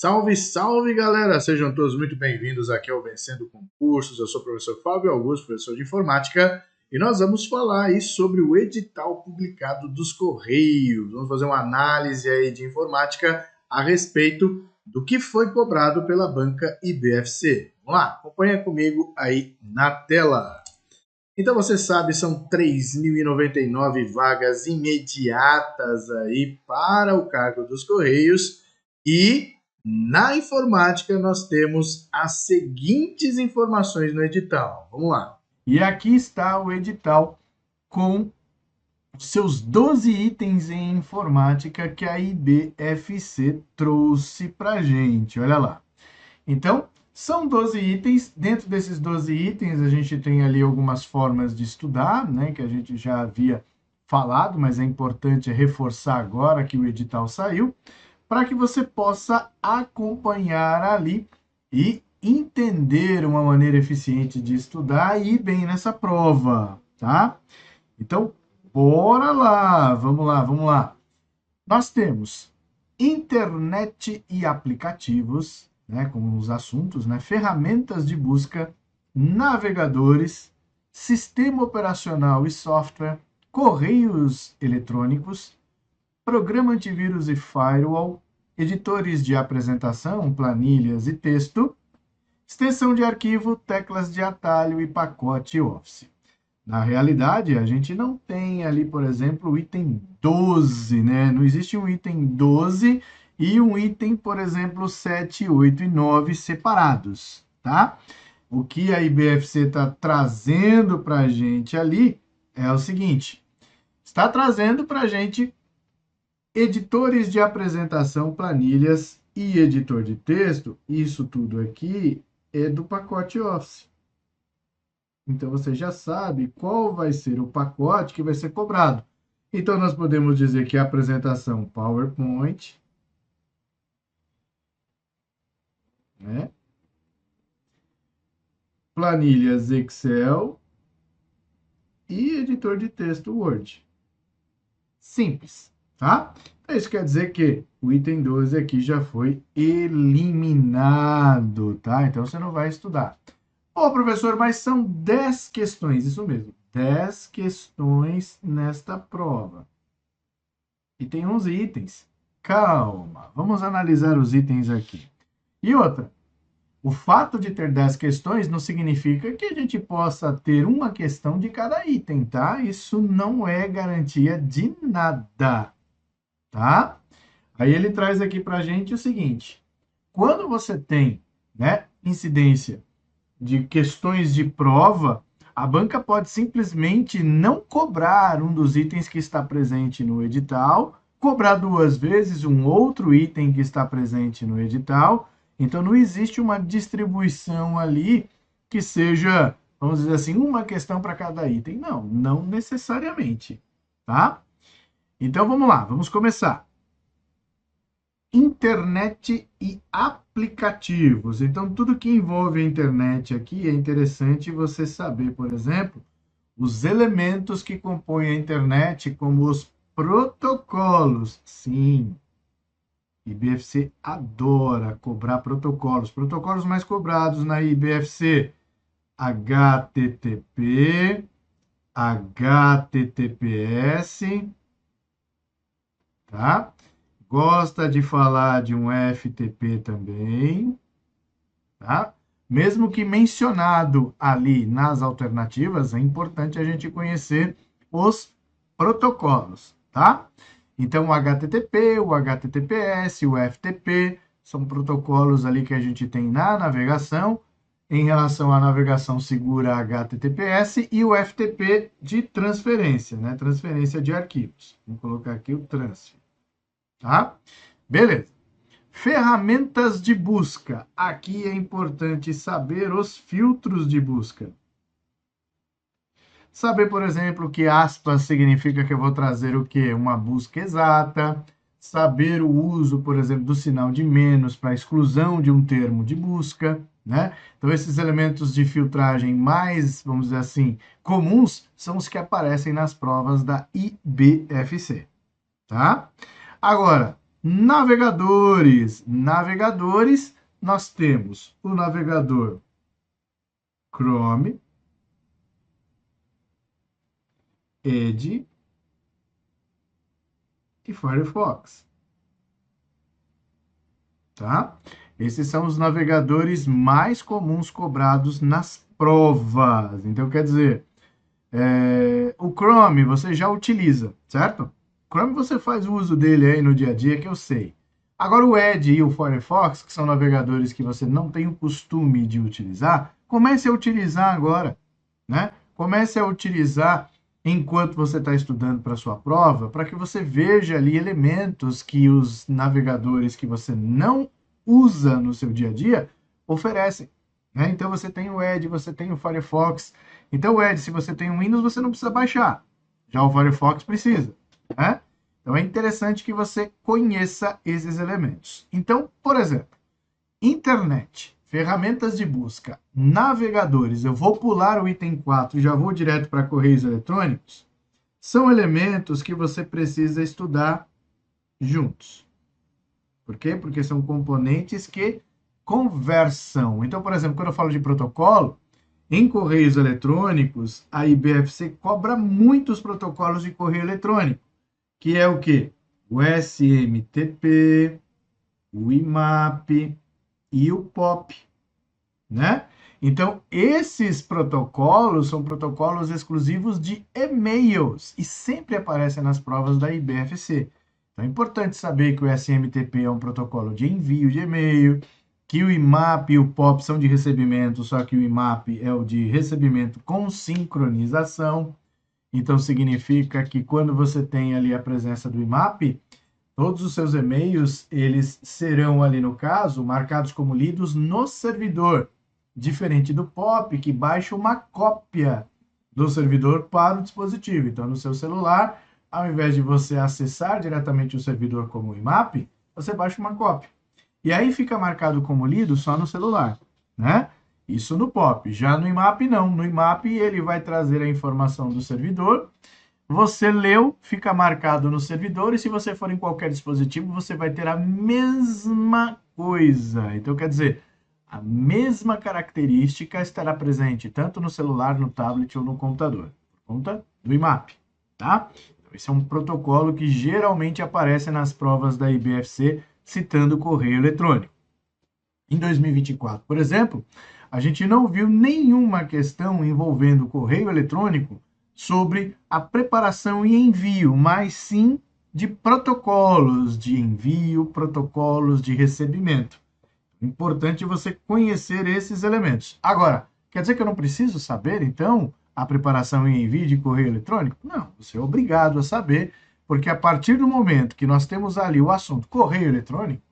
Salve, salve, galera! Sejam todos muito bem-vindos aqui ao Vencendo Concursos. Eu sou o professor Fábio Augusto, professor de informática, e nós vamos falar aí sobre o edital publicado dos Correios. Vamos fazer uma análise aí de informática a respeito do que foi cobrado pela banca IBFC. Vamos lá, acompanha comigo aí na tela. Então você sabe, são 3.099 vagas imediatas aí para o cargo dos Correios e na informática nós temos as seguintes informações no edital. Vamos lá. E aqui está o edital com seus 12 itens em informática que a IBFC trouxe para gente. Olha lá. Então, são 12 itens. Dentro desses 12 itens, a gente tem ali algumas formas de estudar, né, que a gente já havia falado, mas é importante reforçar agora que o edital saiu, para que você possa acompanhar ali e entender uma maneira eficiente de estudar e ir bem nessa prova, tá? Então, bora lá, vamos lá, vamos lá. Nós temos internet e aplicativos, né, como os assuntos, né, ferramentas de busca, navegadores, sistema operacional e software, correios eletrônicos, programa antivírus e firewall, editores de apresentação, planilhas e texto, extensão de arquivo, teclas de atalho e pacote Office. Na realidade, a gente não tem ali, por exemplo, o item 12, né? Não existe um item 12 e um item, por exemplo, 7, 8 e 9 separados, tá? O que a IBFC está trazendo para a gente ali é o seguinte: está trazendo para a gente editores de apresentação, planilhas e editor de texto. Isso tudo aqui é do pacote Office. Então, você já sabe qual vai ser o pacote que vai ser cobrado. Então, nós podemos dizer que a apresentação PowerPoint, né? Planilhas Excel e editor de texto Word. Simples, tá? Então, isso quer dizer que o item 12 aqui já foi eliminado, tá? Então, você não vai estudar. Pô, professor, mas são 10 questões, isso mesmo, 10 questões nesta prova. E tem 11 itens. Calma, vamos analisar os itens aqui. E outra, o fato de ter 10 questões não significa que a gente possa ter uma questão de cada item, tá? Isso não é garantia de nada, tá? Aí ele traz aqui pra gente o seguinte: quando você tem, né, incidência de questões de prova, a banca pode simplesmente não cobrar um dos itens que está presente no edital, cobrar duas vezes um outro item que está presente no edital. Então, não existe uma distribuição ali que seja, vamos dizer assim, uma questão para cada item. Não, não necessariamente, tá? Então, vamos lá, vamos começar. Internet e aplicativos. Então, tudo que envolve a internet aqui é interessante você saber, por exemplo, os elementos que compõem a internet, como os protocolos. Sim, IBFC adora cobrar protocolos. Protocolos mais cobrados na IBFC: HTTP, HTTPS, tá? Gosta de falar de um FTP também, tá? Mesmo que mencionado ali nas alternativas, é importante a gente conhecer os protocolos, tá? Então, o HTTP, o HTTPS, o FTP, são protocolos ali que a gente tem na navegação, em relação à navegação segura HTTPS e o FTP de transferência, né? Transferência de arquivos. Vou colocar aqui o transfer. Tá? Beleza. Ferramentas de busca. Aqui é importante saber os filtros de busca. Saber, por exemplo, que aspas significa que eu vou trazer o quê? Uma busca exata. Saber o uso, por exemplo, do sinal de menos para exclusão de um termo de busca, né? Então, esses elementos de filtragem mais, vamos dizer assim, comuns, são os que aparecem nas provas da IBFC, tá? Agora, Navegadores. Navegadores, nós temos o navegador Chrome, Edge e Firefox. Tá? Esses são os navegadores mais comuns cobrados nas provas. Então, quer dizer, o Chrome você já utiliza, certo? O Chrome você faz uso dele aí no dia a dia, que eu sei. Agora, o Edge e o Firefox, que são navegadores que você não tem o costume de utilizar, comece a utilizar agora, né? Comece a utilizar enquanto você está estudando para a sua prova, para que você veja ali elementos que os navegadores que você não usa no seu dia a dia oferecem. Né? Então, você tem o Edge, você tem o Firefox. Então, o Edge, se você tem um Windows, você não precisa baixar. Já o Firefox precisa. Né? Então, é interessante que você conheça esses elementos. Então, por exemplo, internet, ferramentas de busca, navegadores, eu vou pular o item 4 e já vou direto para correios eletrônicos, são elementos que você precisa estudar juntos. Por quê? Porque são componentes que conversam. Então, por exemplo, quando eu falo de protocolo, em correios eletrônicos, a IBFC cobra muitos protocolos de correio eletrônico, que é o quê? O SMTP, o IMAP e o POP, né? Então, esses protocolos são protocolos exclusivos de e-mails e sempre aparecem nas provas da IBFC. Então, é importante saber que o SMTP é um protocolo de envio de e-mail, que o IMAP e o POP são de recebimento, só que o IMAP é o de recebimento com sincronização. Então, significa que quando você tem ali a presença do IMAP, todos os seus e-mails, eles serão ali, no caso, marcados como lidos no servidor, diferente do POP, que baixa uma cópia do servidor para o dispositivo. Então, no seu celular, ao invés de você acessar diretamente o servidor como IMAP, você baixa uma cópia. E aí fica marcado como lido só no celular, né? Isso no POP. Já no IMAP, não. No IMAP, ele vai trazer a informação do servidor. Você leu, fica marcado no servidor, e se você for em qualquer dispositivo, você vai ter a mesma coisa. Então, quer dizer, a mesma característica estará presente tanto no celular, no tablet ou no computador, por conta do IMAP, tá? Então, esse é um protocolo que geralmente aparece nas provas da IBFC, citando o correio eletrônico. Em 2024, por exemplo, a gente não viu nenhuma questão envolvendo o correio eletrônico sobre a preparação e envio, mas sim de protocolos de envio, protocolos de recebimento. Importante você conhecer esses elementos. Agora, quer dizer que eu não preciso saber, então, a preparação e envio de correio eletrônico? Não, você é obrigado a saber, porque a partir do momento que nós temos ali o assunto correio eletrônico,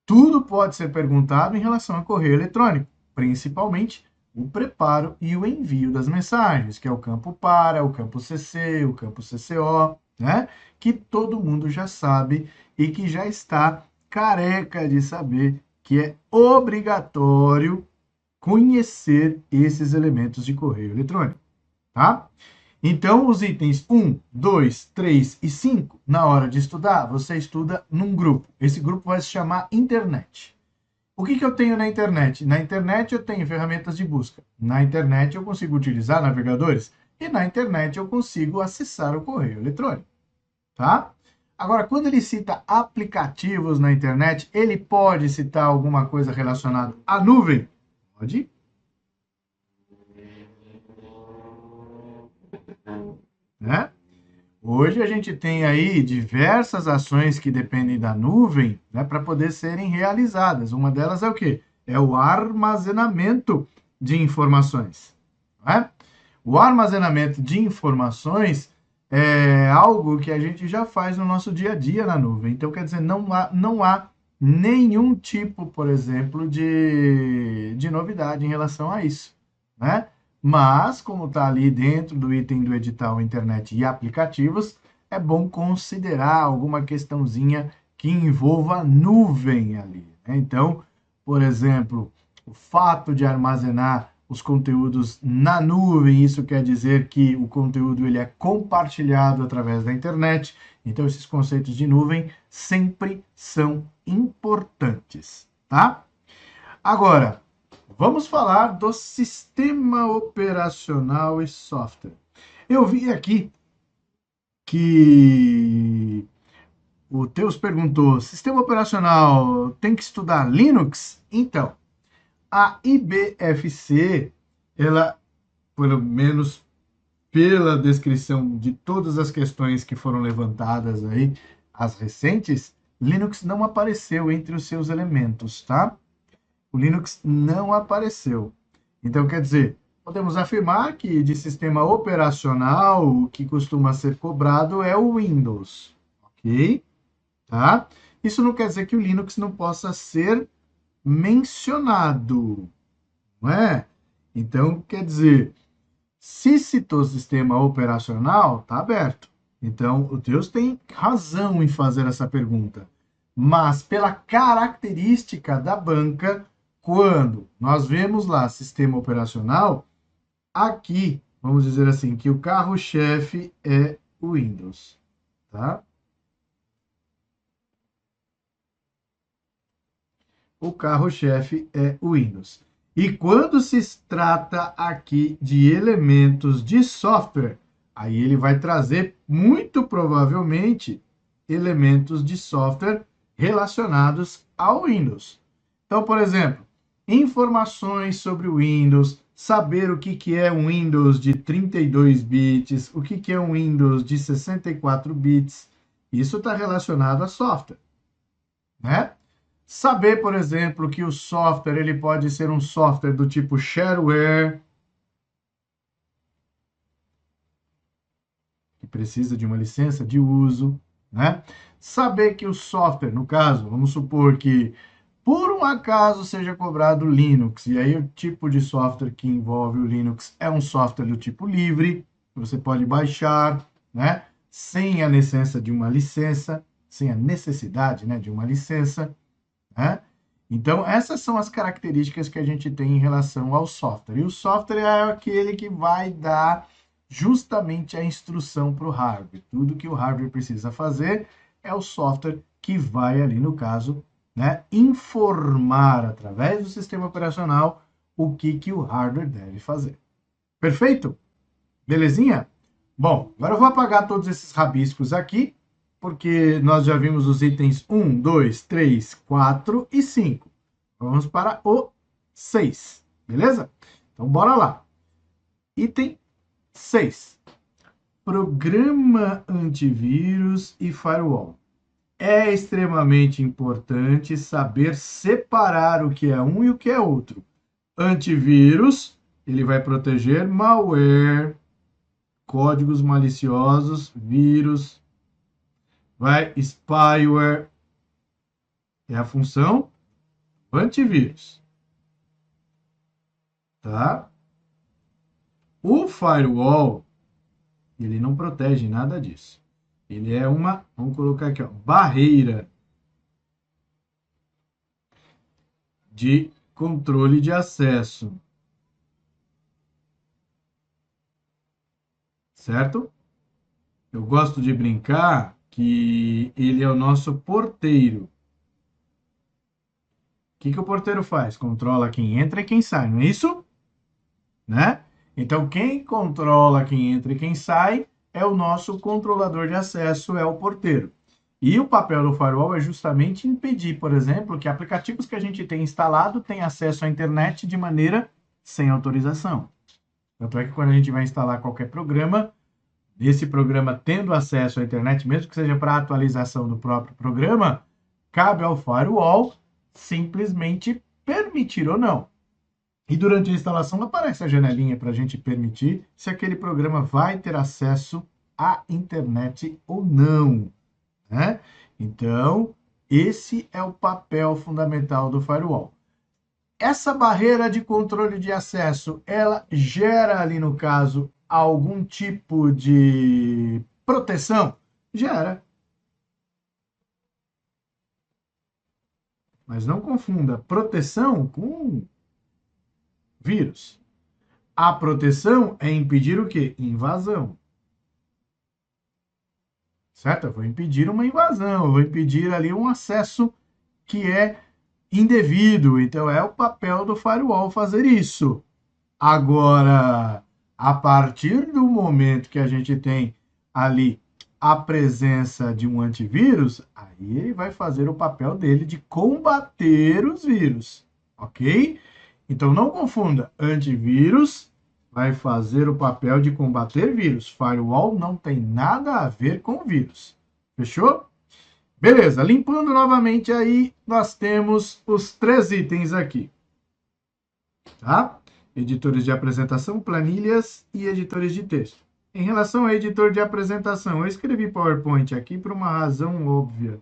tudo pode ser perguntado em relação a correio eletrônico, principalmente o preparo e o envio das mensagens, que é o campo para, o campo CC, o campo CCO, né? Que todo mundo já sabe e que já está careca de saber que é obrigatório conhecer esses elementos de correio eletrônico, tá? Então, os itens 1, 2, 3 e 5, na hora de estudar, você estuda num grupo. Esse grupo vai se chamar internet. O que eu tenho na internet? Na internet eu tenho ferramentas de busca. Na internet eu consigo utilizar navegadores. E na internet eu consigo acessar o correio eletrônico. Tá? Agora, quando ele cita aplicativos na internet, ele pode citar alguma coisa relacionada à nuvem? Pode. Né? Hoje a gente tem aí diversas ações que dependem da nuvem, né, para poder serem realizadas. Uma delas é o quê? É o armazenamento de informações. Né? O armazenamento de informações é algo que a gente já faz no nosso dia a dia na nuvem. Então, quer dizer, não há nenhum tipo, por exemplo, de novidade em relação a isso. Né? Mas, como está ali dentro do item do edital internet e aplicativos, é bom considerar alguma questãozinha que envolva nuvem ali. Né? Então, por exemplo, o fato de armazenar os conteúdos na nuvem. Isso quer dizer que o conteúdo ele é compartilhado através da internet. Então, esses conceitos de nuvem sempre são importantes, tá? Agora, vamos falar do sistema operacional e software. Eu vi aqui que o Teus perguntou: sistema operacional tem que estudar Linux? Então, a IBFC, ela, pelo menos pela descrição de todas as questões que foram levantadas aí, as recentes, Linux não apareceu entre os seus elementos, tá? O Linux não apareceu. Então, quer dizer, podemos afirmar que de sistema operacional, o que costuma ser cobrado é o Windows, ok? Tá? Isso não quer dizer que o Linux não possa ser mencionado, não é? Então, quer dizer, se citou sistema operacional, está aberto. Então, o Deus tem razão em fazer essa pergunta. Mas, pela característica da banca, quando nós vemos lá sistema operacional, aqui, vamos dizer assim, que o carro-chefe é o Windows, tá? O carro-chefe é o Windows. E quando se trata aqui de elementos de software, aí ele vai trazer, muito provavelmente, elementos de software relacionados ao Windows. Então, por exemplo, informações sobre o Windows, saber o que é um Windows de 32 bits, o que é um Windows de 64 bits, isso está relacionado a software, né? Saber, por exemplo, que o software ele pode ser um software do tipo shareware, que precisa de uma licença de uso, né? Saber que o software, no caso, vamos supor que por um acaso seja cobrado Linux, e aí o tipo de software que envolve o Linux é um software do tipo livre, que você pode baixar, né? Sem a licença de uma licença, sem a necessidade, né, de uma licença, né? Então, essas são as características que a gente tem em relação ao software. E o software é aquele que vai dar justamente a instrução para o hardware. Tudo que o hardware precisa fazer é o software que vai ali, no caso, né, informar através do sistema operacional o que o hardware deve fazer. Perfeito? Belezinha? Bom, agora eu vou apagar todos esses rabiscos aqui, porque nós já vimos os itens 1, 2, 3, 4 e 5. Vamos para o 6, beleza? Então, bora lá. Item 6. Programa antivírus e firewall. É extremamente importante saber separar o que é um e o que é outro. Antivírus, ele vai proteger malware, códigos maliciosos, vírus, vai spyware, é a função antivírus, tá? O firewall, ele não protege nada disso. Ele é uma, vamos colocar aqui, ó, barreira de controle de acesso, certo? Eu gosto de brincar que ele é o nosso porteiro. O que o porteiro faz? Controla quem entra e quem sai, não é isso? Né? Então, quem controla quem entra e quem sai é o nosso controlador de acesso, é o porteiro. E o papel do firewall é justamente impedir, por exemplo, que aplicativos que a gente tem instalado tenham acesso à internet de maneira sem autorização. Tanto é que quando a gente vai instalar qualquer programa, esse programa tendo acesso à internet, mesmo que seja para atualização do próprio programa, cabe ao firewall simplesmente permitir ou não. E durante a instalação aparece a janelinha para a gente permitir se aquele programa vai ter acesso à internet ou não, né? Então, esse é o papel fundamental do firewall. Essa barreira de controle de acesso, ela gera ali no caso algum tipo de proteção? Gera. Mas não confunda proteção com vírus. A proteção é impedir o quê? Invasão. Certo? Eu vou impedir uma invasão, eu vou impedir ali um acesso que é indevido. Então, é o papel do firewall fazer isso. Agora, a partir do momento que a gente tem ali a presença de um antivírus, aí ele vai fazer o papel dele de combater os vírus, ok? Então, não confunda, antivírus vai fazer o papel de combater vírus. Firewall não tem nada a ver com vírus. Fechou? Beleza, limpando novamente aí, nós temos os 3 itens aqui. Tá? Editores de apresentação, planilhas e editores de texto. Em relação ao editor de apresentação, eu escrevi PowerPoint aqui por uma razão óbvia.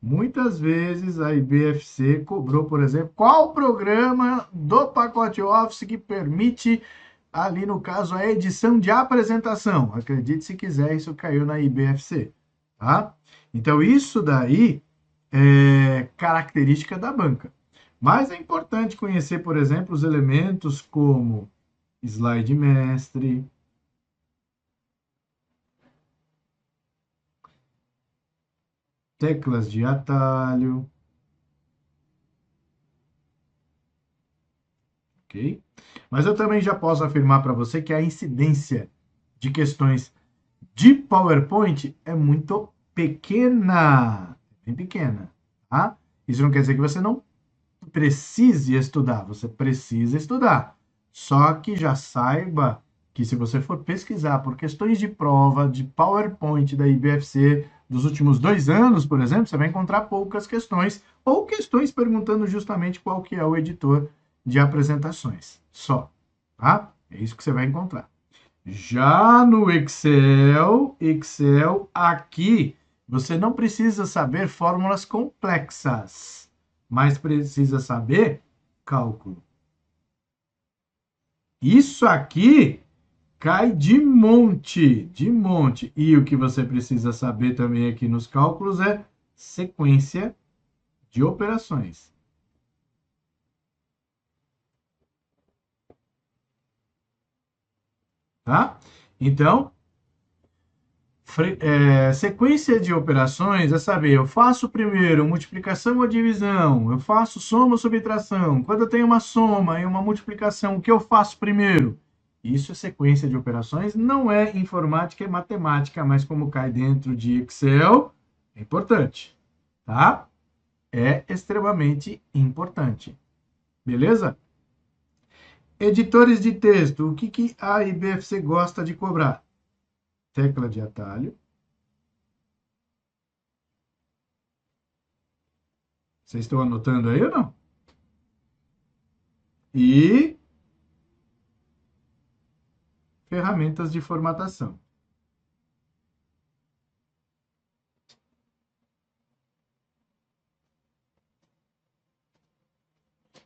Muitas vezes a IBFC cobrou, por exemplo, qual programa do pacote Office que permite, ali no caso, a edição de apresentação. Acredite se quiser, isso caiu na IBFC. Tá? Então, isso daí é característica da banca. Mas é importante conhecer, por exemplo, os elementos como slide mestre, teclas de atalho, ok? Mas eu também já posso afirmar para você que a incidência de questões de PowerPoint é muito pequena, bem pequena, tá? Isso não quer dizer que você não precise estudar, você precisa estudar. Só que já saiba que se você for pesquisar por questões de prova de PowerPoint da IBFC dos últimos 2 anos, por exemplo, você vai encontrar poucas questões ou questões perguntando justamente qual que é o editor de apresentações. Só, tá? É isso que você vai encontrar. Já no Excel aqui, você não precisa saber fórmulas complexas, mas precisa saber cálculo. Isso aqui cai de monte, de monte. E o que você precisa saber também aqui nos cálculos é sequência de operações. Tá? Então, sequência de operações é saber, eu faço primeiro multiplicação ou divisão, eu faço soma ou subtração. Quando eu tenho uma soma e uma multiplicação, o que eu faço primeiro? Isso é sequência de operações, não é informática, é matemática, mas como cai dentro de Excel, é importante, tá? É extremamente importante. Beleza? Editores de texto, o que a IBFC gosta de cobrar? Tecla de atalho. Vocês estão anotando aí ou não? E ferramentas de formatação.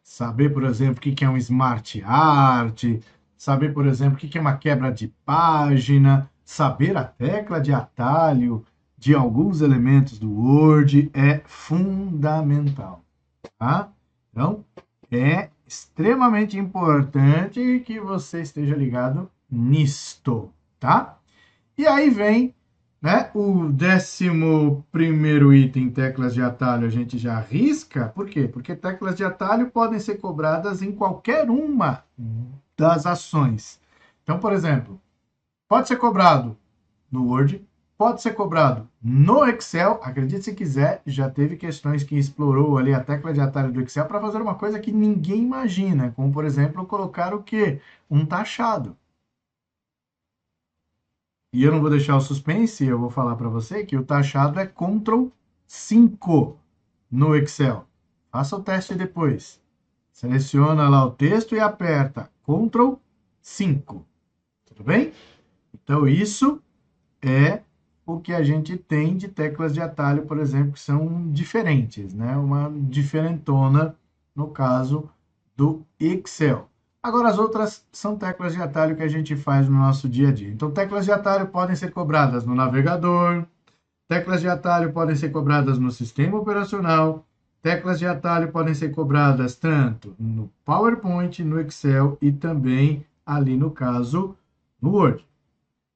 Saber, por exemplo, o que é um Smart Art, saber, por exemplo, o que é uma quebra de página, saber a tecla de atalho de alguns elementos do Word é fundamental, tá? Então, é extremamente importante que você esteja ligado nisto, tá? E aí vem, né, o 11º item, teclas de atalho, a gente já risca. Por quê? Porque teclas de atalho podem ser cobradas em qualquer uma das ações. Então, por exemplo, pode ser cobrado no Word, pode ser cobrado no Excel. Acredite se quiser, já teve questões que explorou ali a tecla de atalho do Excel para fazer uma coisa que ninguém imagina, como, por exemplo, colocar o quê? Um taxado. E eu não vou deixar o suspense, eu vou falar para você que o taxado é Ctrl 5 no Excel. Faça o teste depois. Seleciona lá o texto e aperta Ctrl 5. Tudo bem? Então, isso é o que a gente tem de teclas de atalho, por exemplo, que são diferentes, né? Uma diferentona no caso do Excel. Agora, as outras são teclas de atalho que a gente faz no nosso dia a dia. Então, teclas de atalho podem ser cobradas no navegador, teclas de atalho podem ser cobradas no sistema operacional, Teclas de atalho podem ser cobradas tanto no PowerPoint, no Excel e também ali no caso no Word.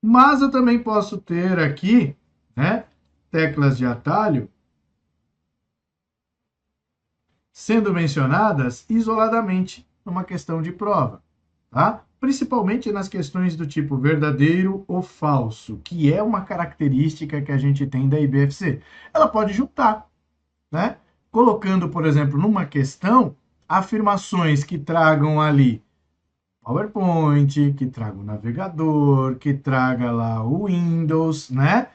Mas eu também posso ter aqui, né, teclas de atalho sendo mencionadas isoladamente numa questão de prova, tá? Principalmente nas questões do tipo verdadeiro ou falso, que é uma característica que a gente tem da IBFC. Ela pode juntar, né? Colocando, por exemplo, numa questão, afirmações que tragam ali PowerPoint, que traga o navegador, que traga lá o Windows, né?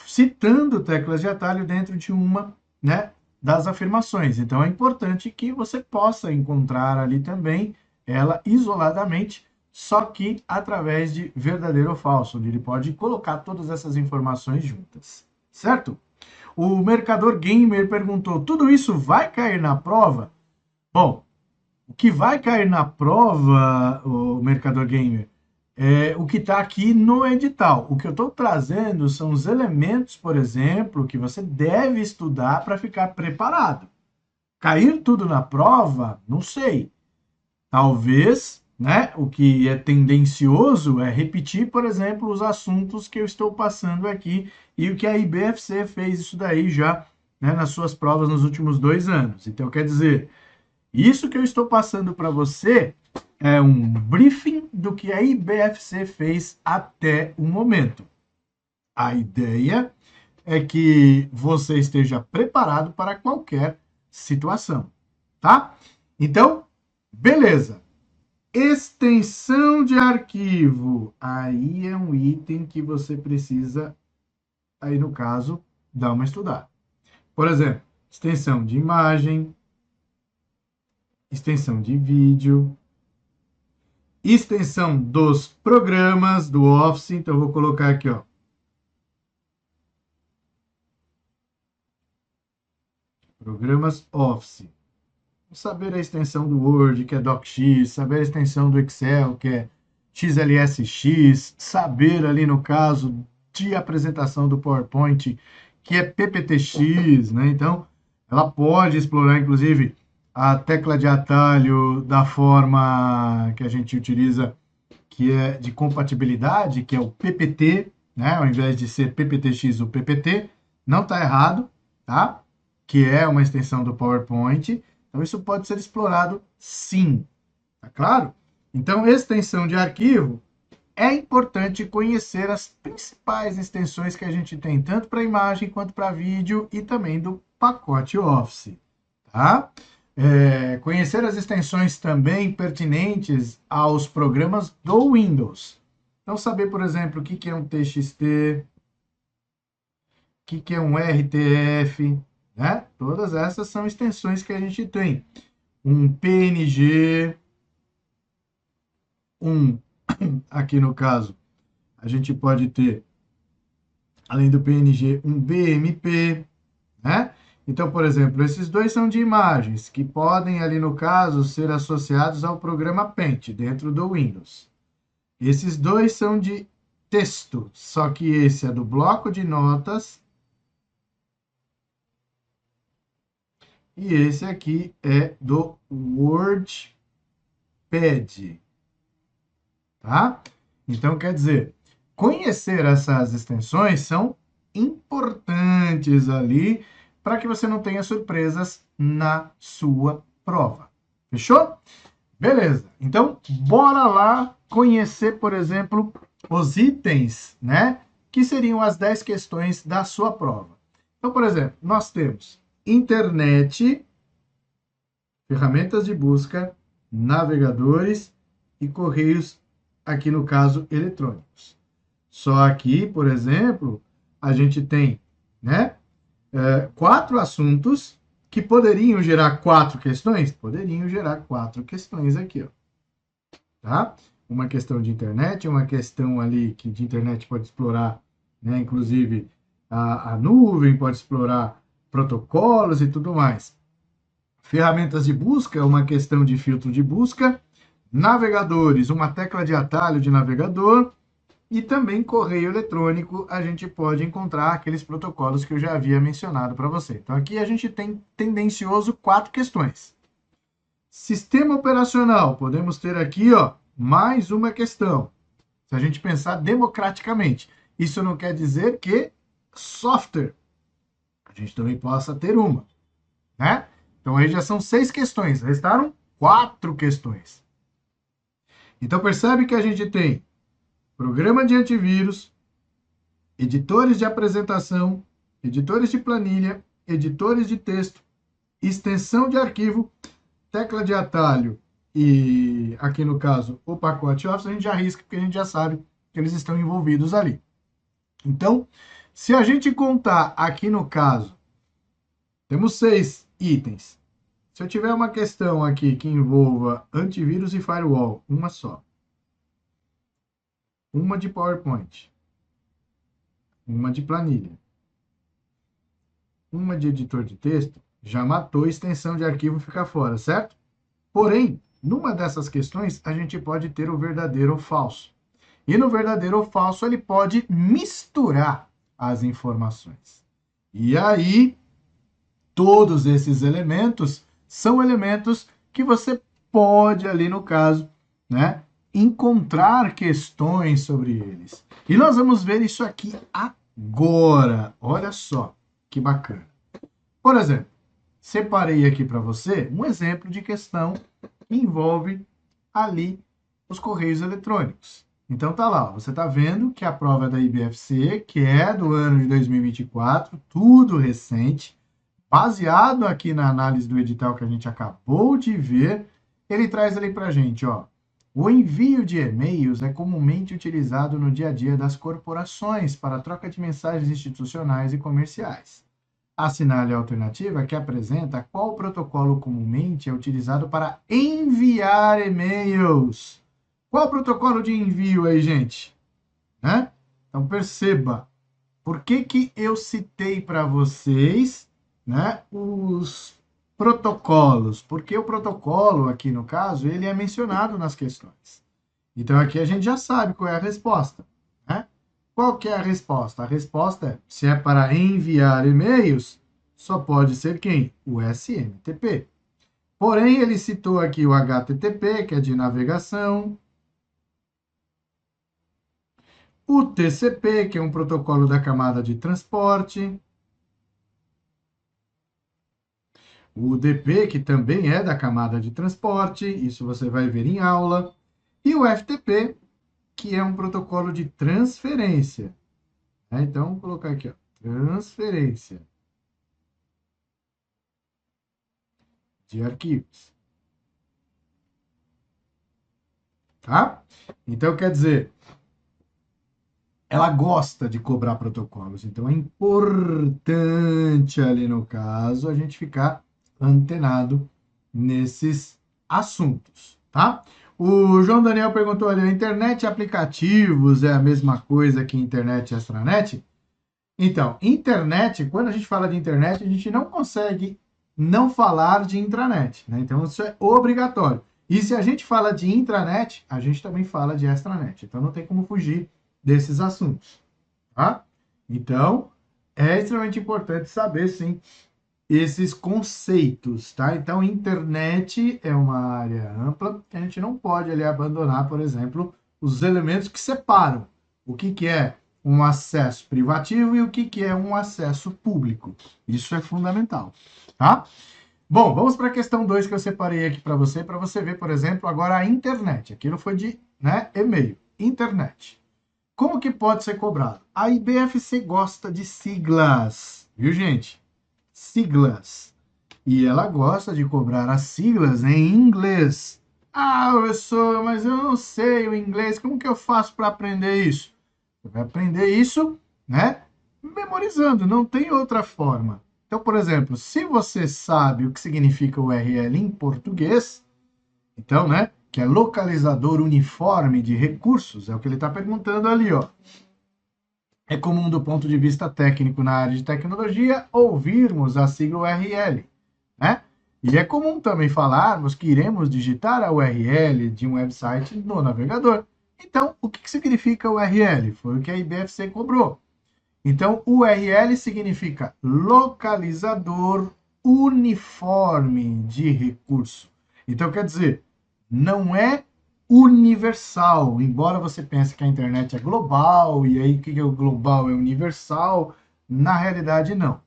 Citando teclas de atalho dentro de uma, né, das afirmações. Então é importante que você possa encontrar ali também ela isoladamente, só que através de verdadeiro ou falso, onde ele pode colocar todas essas informações juntas, certo? O Mercador Gamer perguntou: tudo isso vai cair na prova? Bom, o que vai cair na prova, o Mercador Gamer, é o que está aqui no edital. O que eu estou trazendo são os elementos, por exemplo, que você deve estudar para ficar preparado. Cair tudo na prova, não sei. Talvez, né, o que é tendencioso é repetir, por exemplo, os assuntos que eu estou passando aqui e o que a IBFC fez isso daí já, né, nas suas provas nos últimos 2 anos. Então, quer dizer, isso que eu estou passando para você é um briefing do que a IBFC fez até o momento. A ideia é que você esteja preparado para qualquer situação, tá? Então, beleza. Extensão de arquivo. Aí é um item que você precisa, aí no caso, dar uma estudada. Por exemplo, extensão de imagem, extensão de vídeo, extensão dos programas do Office. Então, eu vou colocar aqui, ó. Programas Office. Saber a extensão do Word, que é DocX, saber a extensão do Excel, que é XLSX, saber ali no caso de apresentação do PowerPoint, que é PPTX, né? Então, ela pode explorar, inclusive, a tecla de atalho da forma que a gente utiliza, que é de compatibilidade, que é o PPT, né? Ao invés de ser PPTX ou PPT, não está errado, tá? Que é uma extensão do PowerPoint. Então, isso pode ser explorado sim, tá claro? Então, extensão de arquivo, é importante conhecer as principais extensões que a gente tem, tanto para imagem quanto para vídeo e também do pacote Office, tá? Conhecer as extensões também pertinentes aos programas do Windows. Então, saber, por exemplo, o que é um TXT, o que é um RTF, né? Todas essas são extensões que a gente tem. Um PNG, aqui no caso, a gente pode ter, além do PNG, um BMP, né? Então, por exemplo, esses dois são de imagens, que podem, ali no caso, ser associados ao programa Paint, dentro do Windows. Esses dois são de texto, só que esse é do bloco de notas e esse aqui é do WordPad, tá? Então, quer dizer, conhecer essas extensões são importantes ali para que você não tenha surpresas na sua prova. Fechou? Beleza. Então, bora lá conhecer, por exemplo, os itens, né? Que seriam as 10 questões da sua prova. Então, por exemplo, nós temos internet, ferramentas de busca, navegadores e correios, aqui no caso, eletrônicos. Só aqui, por exemplo, a gente tem, né, 4 assuntos que poderiam gerar 4 questões? Poderiam gerar 4 questões aqui, ó. Tá? Uma questão de internet, uma questão ali que de internet pode explorar, né, inclusive a nuvem, pode explorar protocolos e tudo mais. Ferramentas de busca, uma questão de filtro de busca. Navegadores, uma tecla de atalho de navegador. E também correio eletrônico, a gente pode encontrar aqueles protocolos que eu já havia mencionado para você. Então aqui a gente tem tendencioso 4 questões. Sistema operacional, podemos ter aqui, ó, mais uma questão. Se a gente pensar democraticamente, isso não quer dizer que software a gente também possa ter uma, né? Então aí já são 6 questões, restaram 4 questões. Então percebe que a gente tem programa de antivírus, editores de apresentação, editores de planilha, editores de texto, extensão de arquivo, tecla de atalho e, aqui no caso, o pacote Office, a gente já risca porque a gente já sabe que eles estão envolvidos ali. Então, se a gente contar aqui no caso, temos 6 itens. Se eu tiver uma questão aqui que envolva antivírus e firewall, uma só. Uma de PowerPoint. Uma de planilha. Uma de editor de texto, já matou a extensão de arquivo ficar fora, certo? Porém, numa dessas questões, a gente pode ter o verdadeiro ou falso. E no verdadeiro ou falso, ele pode misturar as informações. E aí, todos esses elementos são elementos que você pode, ali no caso, né, encontrar questões sobre eles. E nós vamos ver isso aqui agora. Olha só que bacana. Por exemplo, separei aqui para você um exemplo de questão que envolve ali os correios eletrônicos. Então tá lá, ó, você tá vendo que a prova é da IBFC, que é do ano de 2024, tudo recente, baseado aqui na análise do edital que a gente acabou de ver, ele traz ali pra gente, ó, o envio de e-mails é comumente utilizado no dia a dia das corporações para troca de mensagens institucionais e comerciais. Assinale a alternativa que apresenta qual protocolo comumente é utilizado para enviar e-mails. Qual o protocolo de envio aí, gente? Né? Então, perceba, por que eu citei para vocês, né, os protocolos? Porque o protocolo, aqui no caso, ele é mencionado nas questões. Então, aqui a gente já sabe qual é a resposta. Né? Qual que é a resposta? A resposta é, se é para enviar e-mails, só pode ser quem? O SMTP. Porém, ele citou aqui o HTTP, que é de navegação, o TCP, que é um protocolo da camada de transporte, o UDP, que também é da camada de transporte, isso você vai ver em aula, e o FTP, que é um protocolo de transferência. Então, vou colocar aqui, ó, transferência de arquivos. Tá? Então, quer dizer, ela gosta de cobrar protocolos. Então, é importante ali no caso a gente ficar antenado nesses assuntos, tá? O João Daniel perguntou ali, a internet e aplicativos é a mesma coisa que internet e extranet? Então, internet, quando a gente fala de internet, a gente não consegue não falar de intranet, né? Então, isso é obrigatório. E se a gente fala de intranet, a gente também fala de extranet. Então, não tem como fugir desses assuntos, tá? Então, é extremamente importante saber, sim, esses conceitos, tá? Então, internet é uma área ampla que a gente não pode ali abandonar, por exemplo, os elementos que separam o que é um acesso privativo e o que é um acesso público. Isso é fundamental, tá? Bom, vamos para a questão 2 que eu separei aqui para você ver, por exemplo, agora a internet. Aquilo foi de, né, e-mail. Internet. Como que pode ser cobrado? A IBFC gosta de siglas, viu, gente? Siglas. E ela gosta de cobrar as siglas em inglês. Ah, professor, mas eu não sei o inglês. Como que eu faço para aprender isso? Você vai aprender isso, né? Memorizando, não tem outra forma. Então, por exemplo, se você sabe o que significa o URL em português, então, né, que é localizador uniforme de recursos, é o que ele está perguntando ali, ó. É comum do ponto de vista técnico na área de tecnologia ouvirmos a sigla URL, né? E é comum também falarmos que iremos digitar a URL de um website no navegador. Então, o que significa URL? Foi o que a IBFC cobrou. Então, URL significa localizador uniforme de recurso. Então, quer dizer, não é universal, embora você pense que a internet é global, e aí o que é o global é universal, na realidade não.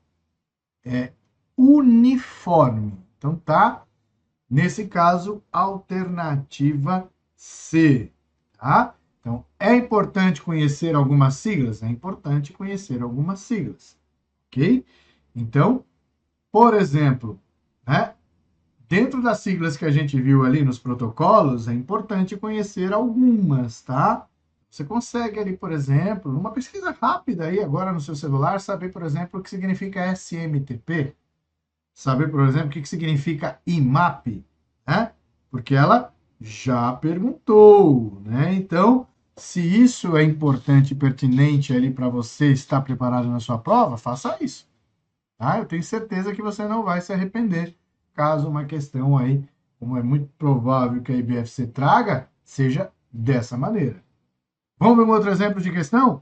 É uniforme. Então, tá? Nesse caso, alternativa C, tá? Então, é importante conhecer algumas siglas? É importante conhecer algumas siglas, ok? Então, por exemplo, né, dentro das siglas que a gente viu ali nos protocolos, é importante conhecer algumas, tá? Você consegue ali, por exemplo, numa pesquisa rápida aí agora no seu celular, saber, por exemplo, o que significa SMTP, saber, por exemplo, o que significa IMAP, né? Porque ela já perguntou, né? Então, se isso é importante e pertinente ali para você estar preparado na sua prova, faça isso, tá? Eu tenho certeza que você não vai se arrepender, caso uma questão aí, como é muito provável que a IBFC traga, seja dessa maneira. Vamos ver um outro exemplo de questão?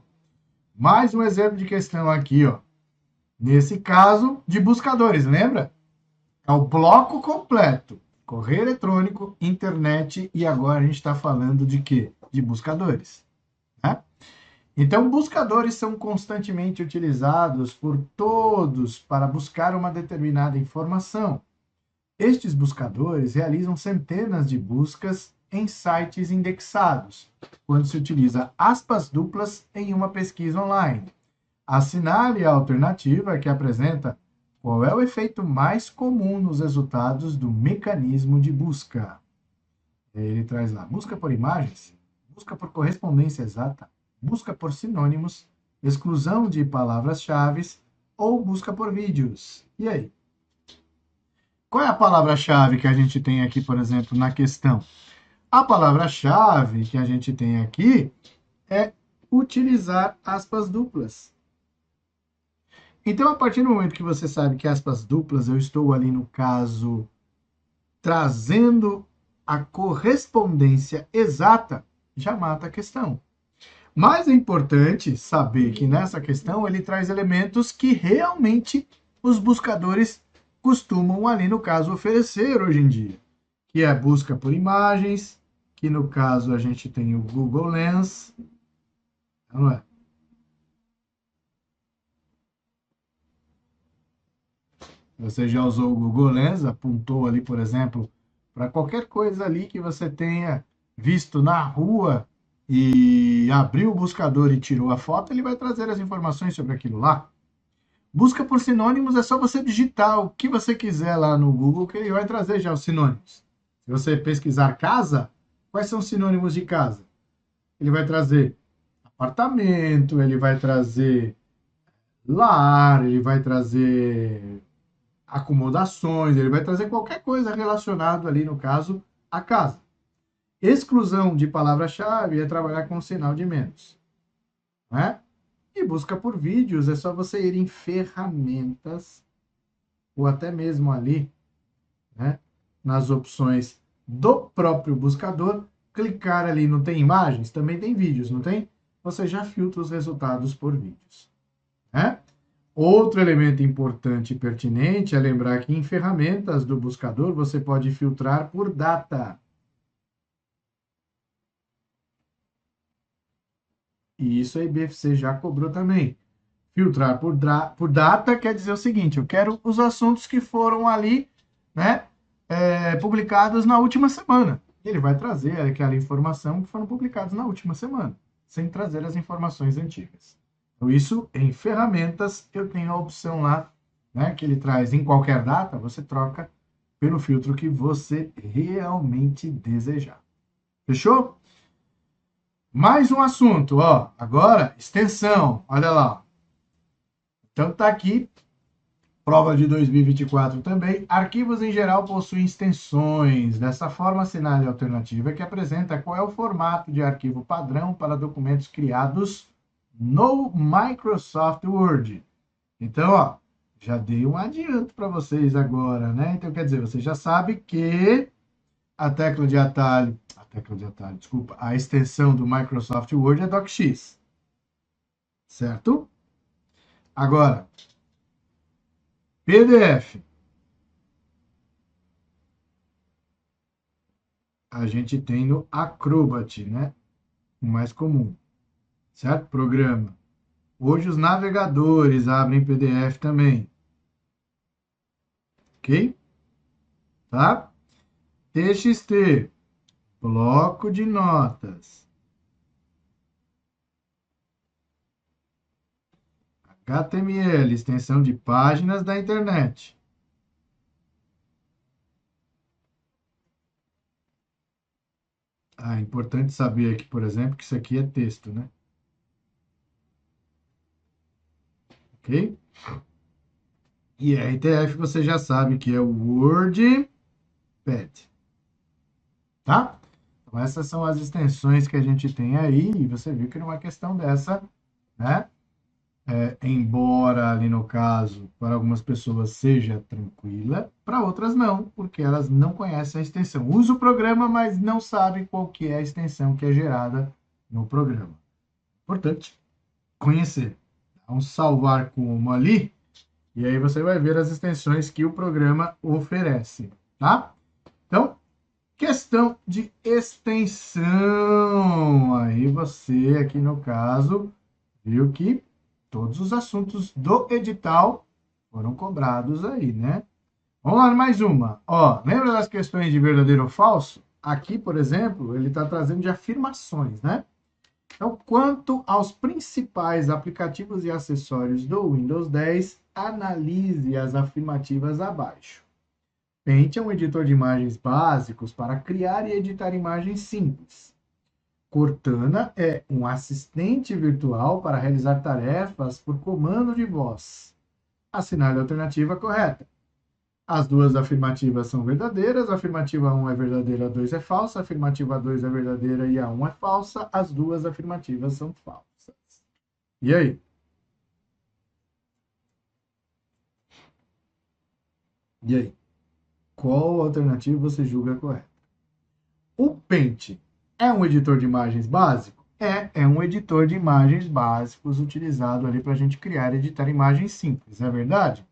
Mais um exemplo de questão aqui, ó. Nesse caso, de buscadores, lembra? É o bloco completo. Correio eletrônico, internet e agora a gente está falando de quê? De buscadores. Né? Então, buscadores são constantemente utilizados por todos para buscar uma determinada informação. Estes buscadores realizam centenas de buscas em sites indexados, quando se utiliza aspas duplas em uma pesquisa online. Assinale a alternativa que apresenta qual é o efeito mais comum nos resultados do mecanismo de busca. Ele traz lá: busca por imagens, busca por correspondência exata, busca por sinônimos, exclusão de palavras-chave ou busca por vídeos. E aí? Qual é a palavra-chave que a gente tem aqui, por exemplo, na questão? A palavra-chave que a gente tem aqui é utilizar aspas duplas. Então, a partir do momento que você sabe que aspas duplas, eu estou ali no caso trazendo a correspondência exata, já mata a questão. Mas é importante saber que nessa questão ele traz elementos que realmente os buscadores costumam ali no caso oferecer hoje em dia, que é a busca por imagens, que no caso a gente tem o Google Lens, não é? Você já usou o Google Lens, apontou ali, por exemplo, para qualquer coisa ali que você tenha visto na rua e abriu o buscador e tirou a foto, ele vai trazer as informações sobre aquilo lá. Busca por sinônimos é só você digitar o que você quiser lá no Google que ele vai trazer já os sinônimos. Se você pesquisar casa, quais são os sinônimos de casa? Ele vai trazer apartamento, ele vai trazer lar, ele vai trazer acomodações, ele vai trazer qualquer coisa relacionada ali, no caso, à casa. Exclusão de palavra-chave é trabalhar com sinal de menos. Né? E busca por vídeos é só você ir em ferramentas ou até mesmo ali, né, nas opções do próprio buscador, clicar ali, não tem imagens? Também tem vídeos, não tem? Você já filtra os resultados por vídeos. Né? Outro elemento importante e pertinente é lembrar que em ferramentas do buscador você pode filtrar por data. E isso a IBFC já cobrou também. Filtrar por data quer dizer o seguinte: eu quero os assuntos que foram ali, né, publicados na última semana. Ele vai trazer aquela informação que foram publicados na última semana, sem trazer as informações antigas. Então, isso em ferramentas, eu tenho a opção lá, né, que ele traz em qualquer data, você troca pelo filtro que você realmente desejar. Fechou? Mais um assunto, ó. Agora, extensão. Olha lá. Então, tá aqui, prova de 2024 também. Arquivos em geral possuem extensões. Dessa forma, assinale a alternativa que apresenta qual é o formato de arquivo padrão para documentos criados no Microsoft Word. Então, ó, já dei um adianto para vocês agora, né? Então, quer dizer, você já sabe que desculpa, a extensão do Microsoft Word é DocX, certo? Agora, PDF. A gente tem no Acrobat, né? O mais comum, certo? Programa. Hoje os navegadores abrem PDF também, ok? Tá? TXT, bloco de notas. HTML, extensão de páginas da internet. Ah, é importante saber aqui, por exemplo, que isso aqui é texto, né? Ok? E RTF você já sabe que é o WordPad. Tá? Então, essas são as extensões que a gente tem aí, e você viu que numa questão dessa, né? Embora ali no caso, para algumas pessoas seja tranquila, para outras não, porque elas não conhecem a extensão. Usa o programa, mas não sabe qual que é a extensão que é gerada no programa. Importante conhecer. Dá um salvar como ali, e aí você vai ver as extensões que o programa oferece, tá? Então, questão de extensão. Aí você, aqui no caso, viu que todos os assuntos do edital foram cobrados aí, né? Vamos lá, mais uma. Ó, lembra das questões de verdadeiro ou falso? Aqui, por exemplo, ele está trazendo de afirmações, né? Então, quanto aos principais aplicativos e acessórios do Windows 10, analise as afirmativas abaixo. Paint é um editor de imagens básicos para criar e editar imagens simples. Cortana é um assistente virtual para realizar tarefas por comando de voz. Assinale a alternativa correta. As duas afirmativas são verdadeiras. A afirmativa 1 é verdadeira, a 2 é falsa. A afirmativa 2 é verdadeira e a 1 é falsa. As duas afirmativas são falsas. E aí? E aí? Qual alternativa você julga correta? O Paint é um editor de imagens básico? É um editor de imagens básicos utilizado ali para a gente criar e editar imagens simples. É verdade?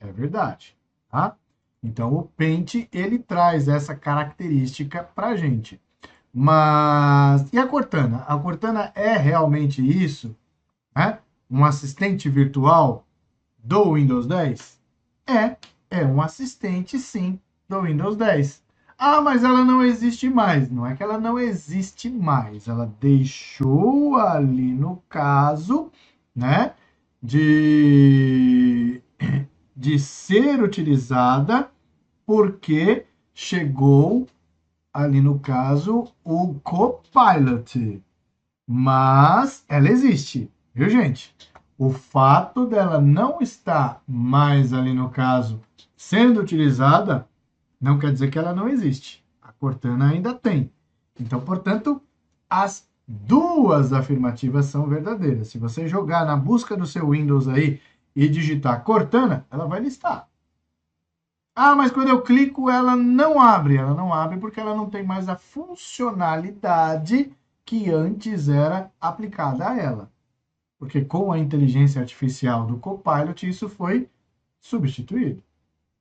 É verdade. Tá? Então, o Paint, ele traz essa característica para a gente. Mas, e a Cortana? A Cortana é realmente isso? Né? Um assistente virtual do Windows 10? É um assistente, sim, do Windows 10. Ah, mas ela não existe mais. Não é que ela não existe mais. Ela deixou ali, no caso, né, de, de ser utilizada porque chegou ali, no caso, o Copilot. Mas ela existe, viu, gente? O fato dela não estar mais ali, no caso, sendo utilizada, não quer dizer que ela não existe. A Cortana ainda tem. Então, portanto, as duas afirmativas são verdadeiras. Se você jogar na busca do seu Windows aí e digitar Cortana, ela vai listar. Ah, mas quando eu clico, ela não abre. Ela não abre porque ela não tem mais a funcionalidade que antes era aplicada a ela. Porque com a inteligência artificial do Copilot, isso foi substituído.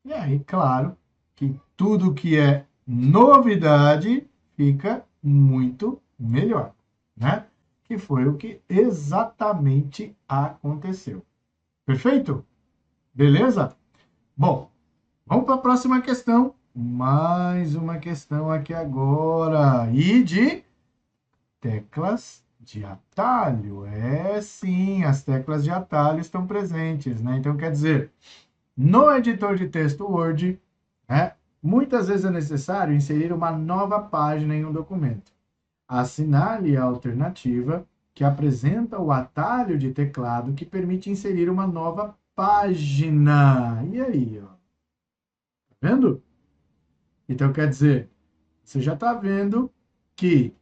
E aí, claro, que tudo que é novidade fica muito melhor, né? Que foi o que exatamente aconteceu. Perfeito? Beleza? Bom, vamos para a próxima questão. Mais uma questão aqui agora. E de teclas de atalho. É sim, as teclas de atalho estão presentes, né? Então, quer dizer, no editor de texto Word, né, muitas vezes é necessário inserir uma nova página em um documento. Assinale a alternativa que apresenta o atalho de teclado que permite inserir uma nova página. E aí, ó? Tá vendo? Então, quer dizer, você já está vendo que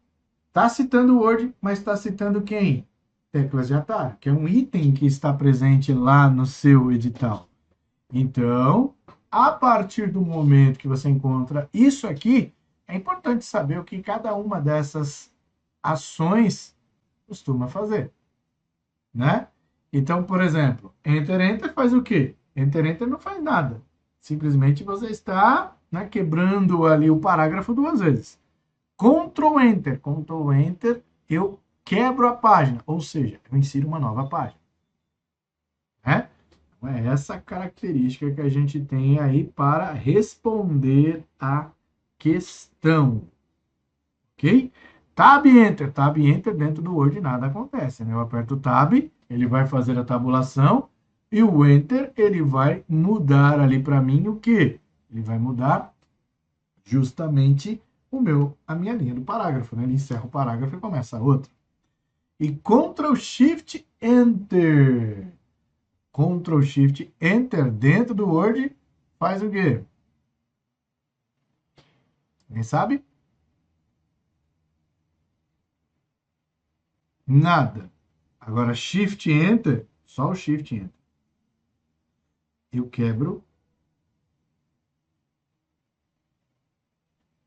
está citando o Word, mas está citando quem? Teclas de atalho, que é um item que está presente lá no seu edital. Então, a partir do momento que você encontra isso aqui, é importante saber o que cada uma dessas ações costuma fazer, né? Então, por exemplo, Enter, Enter faz o quê? Enter, Enter não faz nada. Simplesmente você está, né, quebrando ali o parágrafo duas vezes. Ctrl Enter. Ctrl Enter, eu quebro a página, ou seja, eu insiro uma nova página. Né? Então, é essa característica que a gente tem aí para responder a questão. Ok? Tab Enter. Tab Enter dentro do Word nada acontece. Né? Eu aperto o Tab, ele vai fazer a tabulação, e o Enter, ele vai mudar ali para mim o quê? Ele vai mudar justamente a minha linha do parágrafo, né? Ele encerra o parágrafo e começa a outra. E Ctrl Shift Enter. Ctrl Shift Enter dentro do Word faz o quê? Quem sabe? Nada. Agora Shift Enter, só o Shift Enter. Eu quebro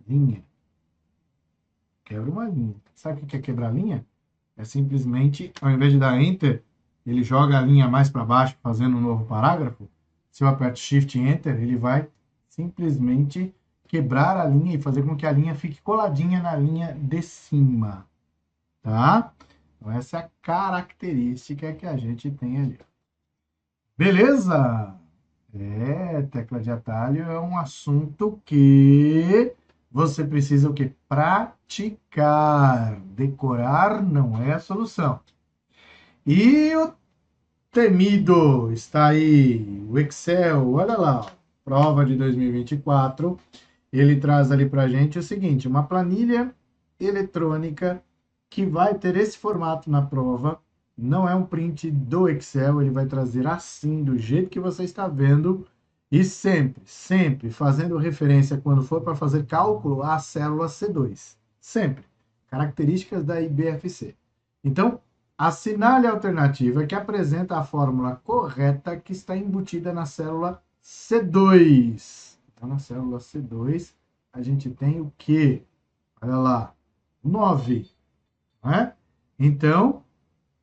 linha. Quebra uma linha. Sabe o que é quebrar linha? É simplesmente, ao invés de dar Enter, ele joga a linha mais para baixo, fazendo um novo parágrafo. Se eu aperto Shift Enter, ele vai simplesmente quebrar a linha e fazer com que a linha fique coladinha na linha de cima. Tá? Então, essa é a característica que a gente tem ali. Beleza? Tecla de atalho é um assunto que você precisa o quê? Praticar. Decorar não é a solução. E o temido está aí, o Excel, olha lá, prova de 2024, ele traz ali para a gente o seguinte, uma planilha eletrônica que vai ter esse formato na prova, não é um print do Excel, ele vai trazer assim, do jeito que você está vendo, e sempre fazendo referência, quando for para fazer cálculo, à célula C2. Sempre. Características da IBFC. Então, assinale a alternativa que apresenta a fórmula correta que está embutida na célula C2. Então, na célula C2, a gente tem o quê? Olha lá, 9. Né? Então,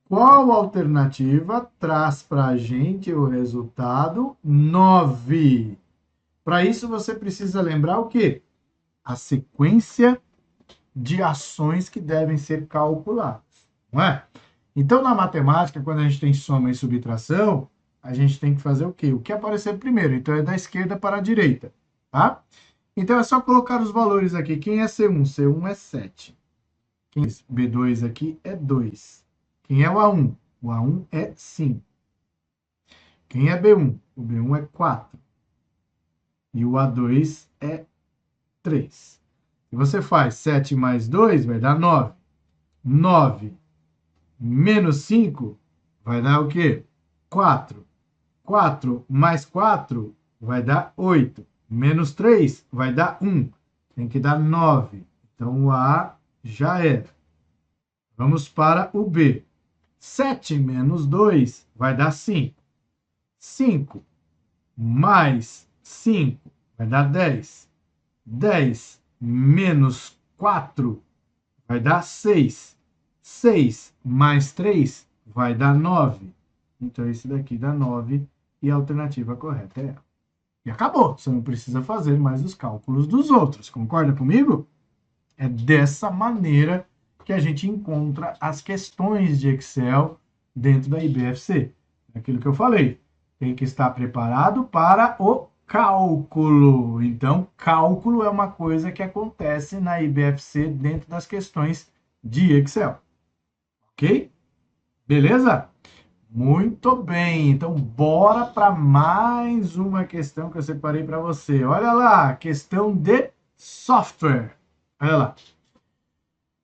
qual alternativa traz para a gente o resultado 9? Para isso, você precisa lembrar o quê? A sequência de ações que devem ser calculadas. Não é? Então, na matemática, quando a gente tem soma e subtração, a gente tem que fazer o quê? O que aparecer primeiro. Então, é da esquerda para a direita. Tá? Então, é só colocar os valores aqui. Quem é C1? C1 é 7. Quem é B2 aqui é 2. Quem é o A1? O A1 é 5. Quem é B1? O B1 é 4. E o A2 é 3. Se você faz 7 mais 2, vai dar 9. 9 menos 5 vai dar o quê? 4. 4 mais 4 vai dar 8. Menos 3 vai dar 1. Tem que dar 9. Então, o A já era. Vamos para o B. 7 menos 2 vai dar 5. 5 mais 5 vai dar 10. 10 menos 4 vai dar 6. 6 mais 3 vai dar 9. Então, esse daqui dá 9 e a alternativa correta é ela. E acabou. Você não precisa fazer mais os cálculos dos outros. Concorda comigo? É dessa maneira que a gente encontra as questões de Excel dentro da IBFC. É aquilo que eu falei. Tem que estar preparado para o cálculo. Então, cálculo é uma coisa que acontece na IBFC dentro das questões de Excel. Ok? Beleza? Muito bem. Então, bora para mais uma questão que eu separei para você. Olha lá, questão de software. Olha lá.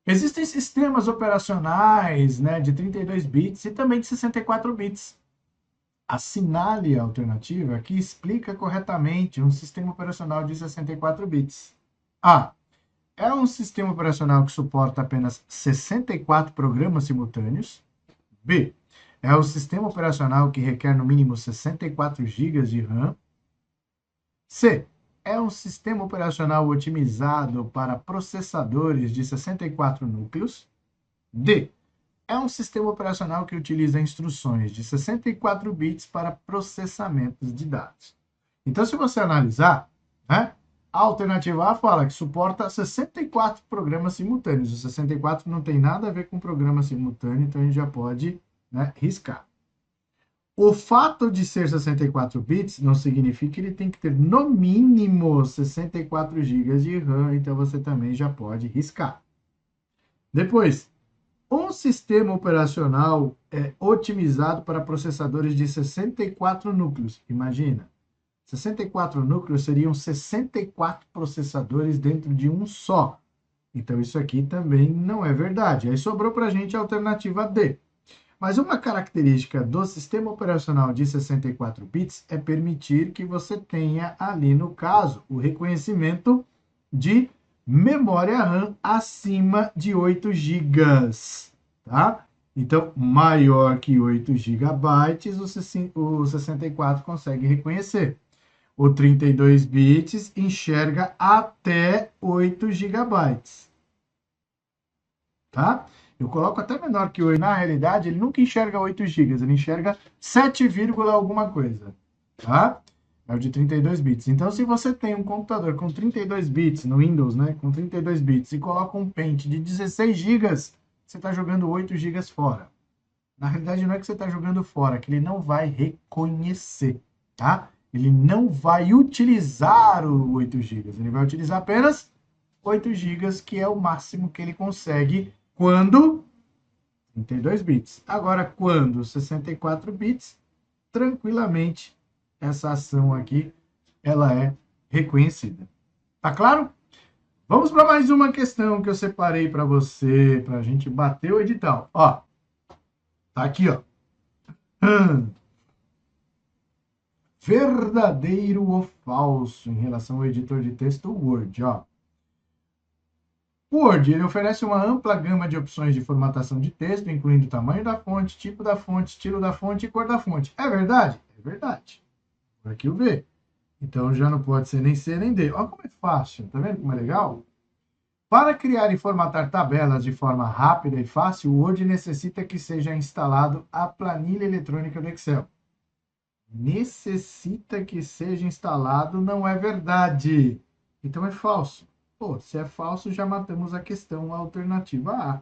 Existem sistemas operacionais, né, de 32 bits e também de 64 bits. Assinale a alternativa que explica corretamente um sistema operacional de 64 bits. A. É um sistema operacional que suporta apenas 64 programas simultâneos. B. É um sistema operacional que requer no mínimo 64 GB de RAM. C. é um sistema operacional otimizado para processadores de 64 núcleos. D. É um sistema operacional que utiliza instruções de 64 bits para processamentos de dados. Então, se você analisar, né, a alternativa A fala que suporta 64 programas simultâneos. O 64 não tem nada a ver com programa simultâneo, então a gente já pode, né, riscar. O fato de ser 64 bits não significa que ele tem que ter no mínimo 64 GB de RAM, então você também já pode riscar. Depois, um sistema operacional é otimizado para processadores de 64 núcleos. Imagina, 64 núcleos seriam 64 processadores dentro de um só. Então, isso aqui também não é verdade. Aí sobrou para a gente a alternativa D. Mas uma característica do sistema operacional de 64 bits é permitir que você tenha ali, no caso, o reconhecimento de memória RAM acima de 8 GB, tá? Então, maior que 8 GB, o 64 consegue reconhecer. O 32 bits enxerga até 8 GB, tá? Eu coloco até menor que 8. Na realidade, ele nunca enxerga 8 GB, ele enxerga 7, alguma coisa, tá? É o de 32 bits. Então, se você tem um computador com 32 bits no Windows, né, com 32 bits, e coloca um pente de 16 GB, você está jogando 8 GB fora. Na realidade, não é que você está jogando fora, é que ele não vai reconhecer, tá? Ele não vai utilizar o 8 GB, ele vai utilizar apenas 8 GB, que é o máximo que ele consegue quando 32 bits. Agora, quando 64 bits, tranquilamente, essa ação aqui, ela é reconhecida. Tá claro? Vamos para mais uma questão que eu separei para você, para a gente bater o edital. Ó, tá aqui, ó. Verdadeiro ou falso em relação ao editor de texto Word, ó. O Word, ele oferece uma ampla gama de opções de formatação de texto, incluindo o tamanho da fonte, tipo da fonte, estilo da fonte e cor da fonte. É verdade? É verdade. Por aqui o V. Então já não pode ser nem C nem D. Olha como é fácil, tá vendo como é legal? Para criar e formatar tabelas de forma rápida e fácil, o Word necessita que seja instalado a planilha eletrônica do Excel. Necessita que seja instalado não é verdade. Então é falso. Pô, se é falso, já matamos a questão, a alternativa A.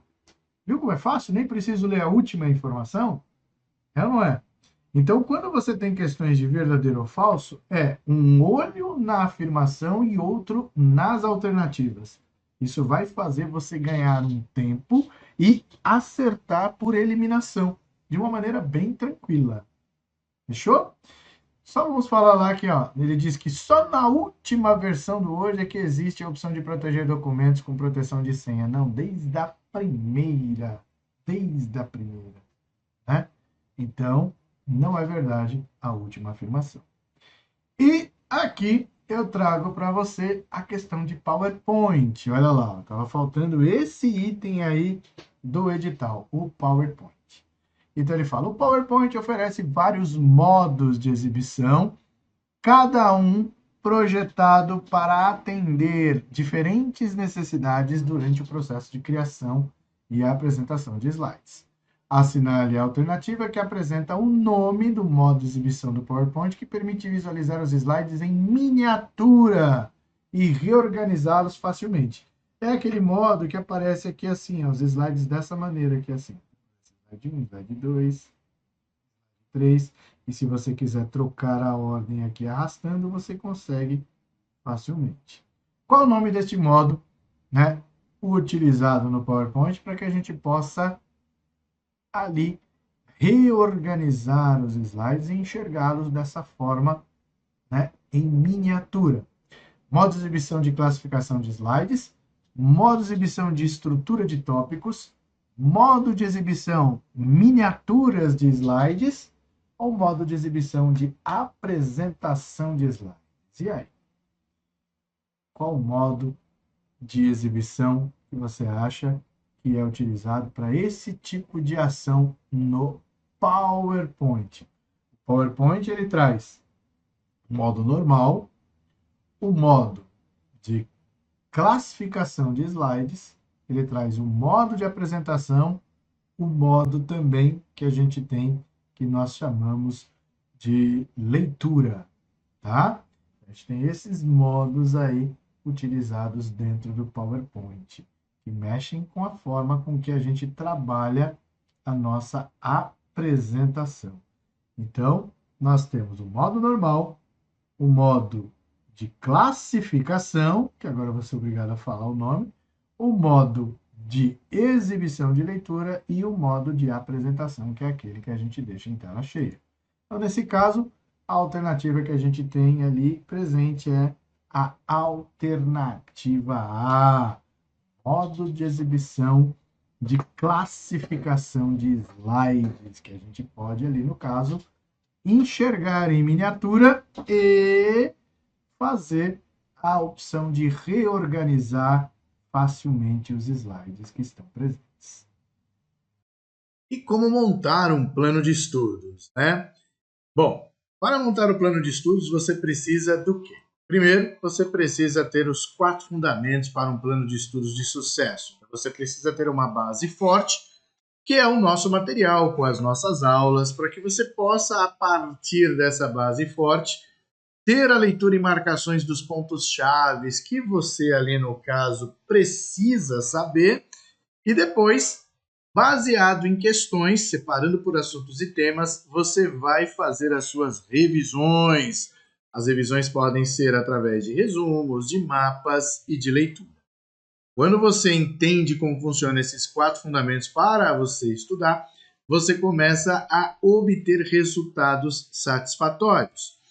Viu como é fácil? Nem preciso ler a última informação? É ou não é? Então, quando você tem questões de verdadeiro ou falso, é um olho na afirmação e outro nas alternativas. Isso vai fazer você ganhar um tempo e acertar por eliminação, de uma maneira bem tranquila. Fechou? Só vamos falar lá que, ó, ele diz que só na última versão do Word é que existe a opção de proteger documentos com proteção de senha. Não, desde a primeira. Desde a primeira. Né? Então, não é verdade a última afirmação. E aqui eu trago para você a questão de PowerPoint. Olha lá, estava faltando esse item aí do edital, o PowerPoint. Então ele fala, o PowerPoint oferece vários modos de exibição, cada um projetado para atender diferentes necessidades durante o processo de criação e apresentação de slides. Assinale a alternativa que apresenta o nome do modo de exibição do PowerPoint que permite visualizar os slides em miniatura e reorganizá-los facilmente. É aquele modo que aparece aqui assim, ó, os slides dessa maneira aqui assim. Slide 1, slide 2, 3. E se você quiser trocar a ordem aqui arrastando, você consegue facilmente. Qual o nome deste modo, né, utilizado no PowerPoint para que a gente possa ali reorganizar os slides e enxergá-los dessa forma, né, em miniatura. Modo de exibição de classificação de slides, modo de exibição de estrutura de tópicos, modo de exibição miniaturas de slides ou modo de exibição de apresentação de slides. E aí? Qual modo de exibição que você acha que é utilizado para esse tipo de ação no PowerPoint? O PowerPoint ele traz o modo normal, o modo de classificação de slides, ele traz o modo de apresentação, o modo também que a gente tem, que nós chamamos de leitura, tá? A gente tem esses modos aí utilizados dentro do PowerPoint, que mexem com a forma com que a gente trabalha a nossa apresentação. Então, nós temos o modo normal, o modo de classificação, que agora eu vou ser obrigado a falar o nome, o modo de exibição de leitura e o modo de apresentação, que é aquele que a gente deixa em tela cheia. Então, nesse caso, a alternativa que a gente tem ali presente é a alternativa A, modo de exibição de classificação de slides, que a gente pode ali, no caso, enxergar em miniatura e fazer a opção de reorganizar facilmente os slides que estão presentes. E como montar um plano de estudos, né? Bom, para montar o plano de estudos, você precisa do quê? Primeiro, você precisa ter os 4 fundamentos para um plano de estudos de sucesso. Você precisa ter uma base forte, que é o nosso material, com as nossas aulas, para que você possa, a partir dessa base forte, ter a leitura e marcações dos pontos-chave que você ali, no caso, precisa saber, e depois, baseado em questões, separando por assuntos e temas, você vai fazer as suas revisões. As revisões podem ser através de resumos, de mapas e de leitura. Quando você entende como funcionam esses 4 fundamentos para você estudar, você começa a obter resultados satisfatórios.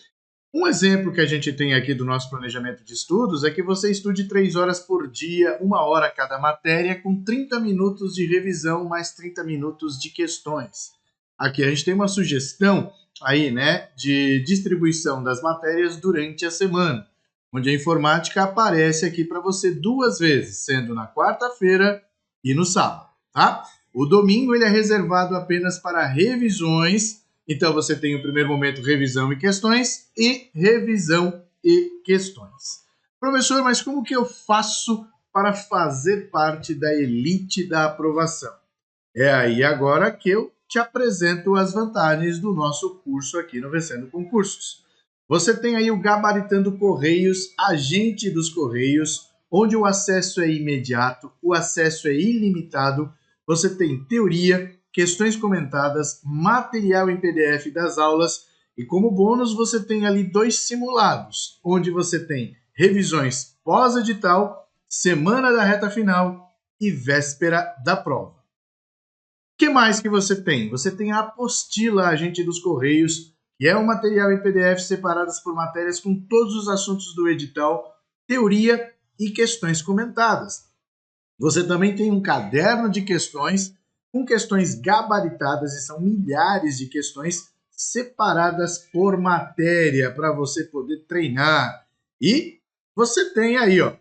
Um exemplo que a gente tem aqui do nosso planejamento de estudos é que você estude 3 horas por dia, 1 hora cada matéria, com 30 minutos de revisão, mais 30 minutos de questões. Aqui a gente tem uma sugestão aí, né, de distribuição das matérias durante a semana, onde a informática aparece aqui para você 2 vezes, sendo na quarta-feira e no sábado, tá? O domingo ele é reservado apenas para revisões. Então, você tem o primeiro momento, revisão e questões, e revisão e questões. Professor, mas como que eu faço para fazer parte da elite da aprovação? É aí agora que eu te apresento as vantagens do nosso curso aqui no Vencendo Concursos. Você tem aí o Gabaritando Correios, agente dos Correios, onde o acesso é imediato, o acesso é ilimitado, você tem teoria, questões comentadas, material em PDF das aulas e como bônus você tem ali 2 simulados, onde você tem revisões pós-edital, semana da reta final e véspera da prova. O que mais que você tem? Você tem a apostila Agente dos Correios, que é um material em PDF separadas por matérias com todos os assuntos do edital, teoria e questões comentadas. Você também tem um caderno de questões com questões gabaritadas, e são milhares de questões separadas por matéria para você poder treinar. E você tem aí, ó,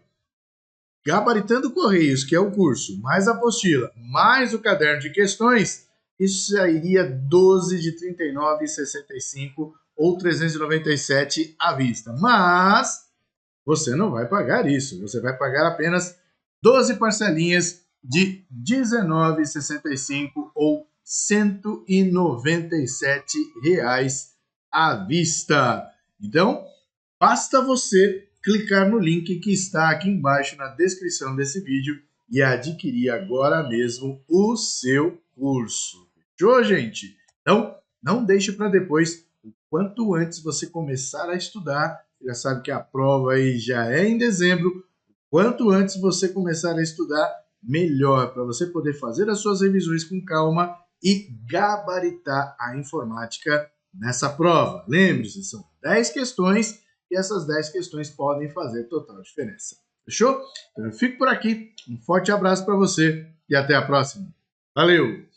Gabaritando Correios, que é o curso, mais a apostila, mais o caderno de questões, isso sairia 12 de R$ 39,65 ou 397 à vista. Mas você não vai pagar isso, você vai pagar apenas 12 parcelinhas de R$ 19,65 ou R$ 197 à vista. Então, basta você clicar no link que está aqui embaixo na descrição desse vídeo e adquirir agora mesmo o seu curso. Fechou, gente? Então, não deixe para depois. O quanto antes você começar a estudar, você já sabe que a prova aí já é em dezembro. Quanto antes você começar a estudar, melhor, para você poder fazer as suas revisões com calma e gabaritar a informática nessa prova. Lembre-se, são 10 questões e essas 10 questões podem fazer total diferença. Fechou? Então eu fico por aqui, um forte abraço para você e até a próxima. Valeu!